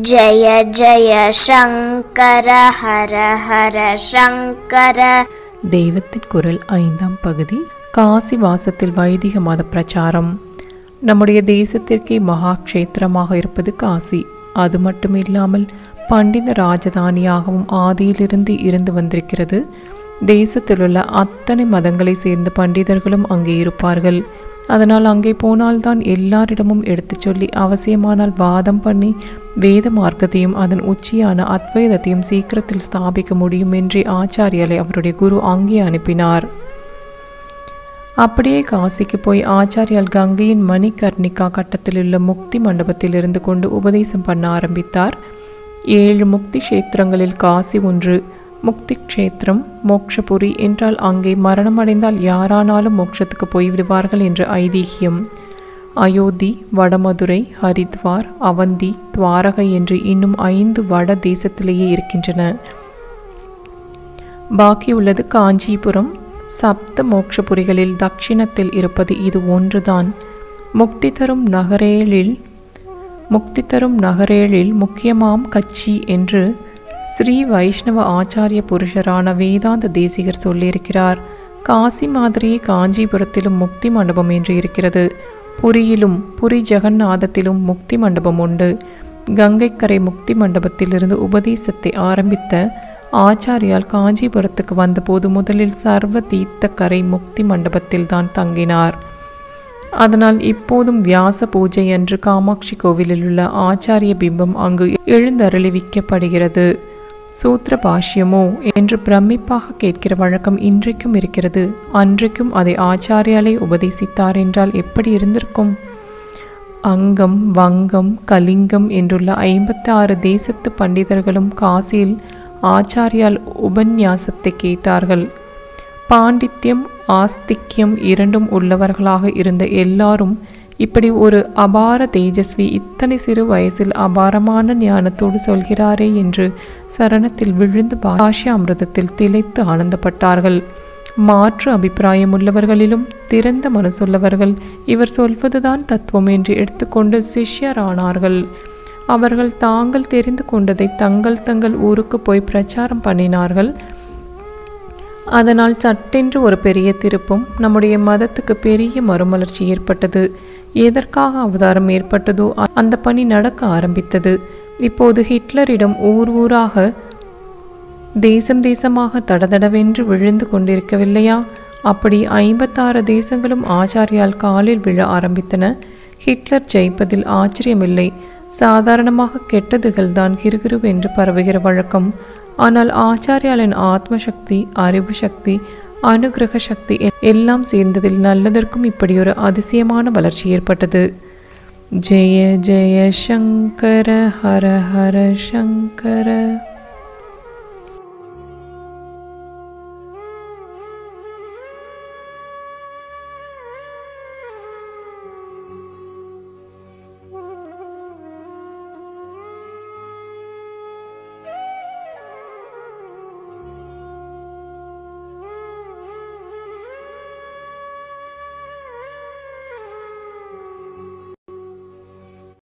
ஜய ஜய சங்கர ஹர ஹர சங்கர. தெய்வத்தின் குரல் 5ஆம் பகுதி. காசி வாசத்தில் வைதிக மத பிரச்சாரம். நம்முடைய தேசத்திற்கே மகா க்ஷேத்திரமாக இருப்பது காசி. அது மட்டுமில்லாமல் பண்டித ராஜதானியாகவும் ஆதியிலிருந்து இருந்து வந்திருக்கிறது. தேசத்தில் உள்ள அத்தனை மதங்களை சேர்ந்த பண்டிதர்களும் அங்கே இருப்பார்கள். அதனால் அங்கே போனால்தான் எல்லாரிடமும் எடுத்து சொல்லி அவசியமானால் வாதம் பண்ணி வேத மார்க்கத்தையும் அதன் உச்சியான அத்வைதத்தையும் சீக்கிரத்தில் ஸ்தாபிக்க முடியும் என்று ஆச்சாரியாலை அவருடைய குரு அங்கே அனுப்பினார். அப்படியே காசிக்கு போய் ஆச்சாரியால் கங்கையின் மணிகர்ணிகா கட்டத்தில் உள்ள முக்தி மண்டபத்தில் இருந்து கொண்டு உபதேசம் பண்ண ஆரம்பித்தார். 7 முக்தி கஷேத்திரங்களில் காசி ஒன்று. முக்தி க்ஷேத்திரம் மோக்ஷபுரி என்றால் அங்கே மரணமடைந்தால் யாரானாலும் மோட்சத்துக்கு போய்விடுவார்கள் என்ற ஐதீகியம். அயோத்தி, வடமதுரை, ஹரித்வார், அவந்தி, துவாரகை என்று இன்னும் 5 வட தேசத்திலேயே இருக்கின்றன. பாக்கியுள்ளது காஞ்சிபுரம். சப்த மோக்ஷபுரிகளில் தட்சிணத்தில் இருப்பது இது ஒன்றுதான். முக்தி தரும் நகரேழில் முக்கியமாம் கச்சி என்று ஸ்ரீ வைஷ்ணவ ஆச்சாரிய புருஷரான வேதாந்த தேசிகர் சொல்லியிருக்கிறார். காசி மாதிரியே காஞ்சிபுரத்திலும் முக்தி மண்டபம் என்று இருக்கிறது. புரி ஜெகநாதத்திலும் முக்தி மண்டபம் உண்டு. கங்கைக்கரை முக்தி மண்டபத்திலிருந்து உபதேசத்தை ஆரம்பித்த ஆச்சாரியால் காஞ்சிபுரத்துக்கு வந்தபோது முதலில் சர்வ தீர்த்த கரை முக்தி மண்டபத்தில் தான் தங்கினார். அதனால் இப்போதும் வியாச பூஜை அன்று காமாட்சி கோவிலில் உள்ள ஆச்சாரிய பிம்பம் அங்கு எழுந்தருளிவிக்கப்படுகிறது. சூத்திர பாஷ்யமோ என்று பிரமிப்பாக கேட்கிற வழக்கம் இன்றைக்கும் இருக்கிறது. அன்றைக்கும் அதை ஆச்சாரியாலே உபதேசித்தார் என்றால் எப்படி இருந்திருக்கும்? அங்கம், வங்கம், கலிங்கம் என்றுள்ள 56 தேசத்து பண்டிதர்களும் காசியில் ஆச்சாரியால் உபன்யாசத்தை கேட்டார்கள். பாண்டித்யம் ஆஸ்திக்யம் இரண்டும் உள்ளவர்களாக இருந்த எல்லாரும் இப்படி ஒரு அபார தேஜஸ்வி இத்தனை சிறு வயசில் அபாரமான ஞானத்தோடு சொல்கிறாரே என்று சரணத்தில் விழுந்து பாஷ்ய அமிர்தத்தில் திளைத்து ஆனந்தப்பட்டார்கள். மாற்று அபிப்பிராயம் உள்ளவர்களிலும் திறந்த மனசுள்ளவர்கள் இவர் சொல்வதுதான் தத்துவம் என்று எடுத்துக்கொண்டு சிஷ்யரானார்கள். அவர்கள் தாங்கள் தெரிந்து கொண்டதை தங்கள் ஊருக்கு போய் பிரச்சாரம் பண்ணினார்கள். அதனால் சட்டென்று ஒரு பெரிய திருப்பம், நம்முடைய மதத்துக்கு பெரிய மறுமலர்ச்சி ஏற்பட்டது. எதற்காக அவதாரம் ஏற்பட்டதோ அந்த பணி நடக்க ஆரம்பித்தது. இப்போது ஹிட்லரிடம் ஊராக தேசமாக தடதடவென்று விழுந்து கொண்டிருக்கவில்லையா? அப்படி 56 தேசங்களும் ஆச்சாரியால் காலில் விழ ஆரம்பித்தன. ஹிட்லர் ஜெயிப்பதில் ஆச்சரியமில்லை. சாதாரணமாக கெட்டதுகள்தான் கிருகிருவென்று பரவுகிற வழக்கம். ஆனால் ஆச்சாரியாலின் ஆத்மசக்தி, அறிவு சக்தி, அனுகிரக சக்தி எல்லாம் சேர்ந்ததில் நல்லதற்கும் இப்படி ஒரு அதிசயமான வளர்ச்சி ஏற்பட்டது. ஜெய ஜெய சங்கர ஹர ஹர சங்கர.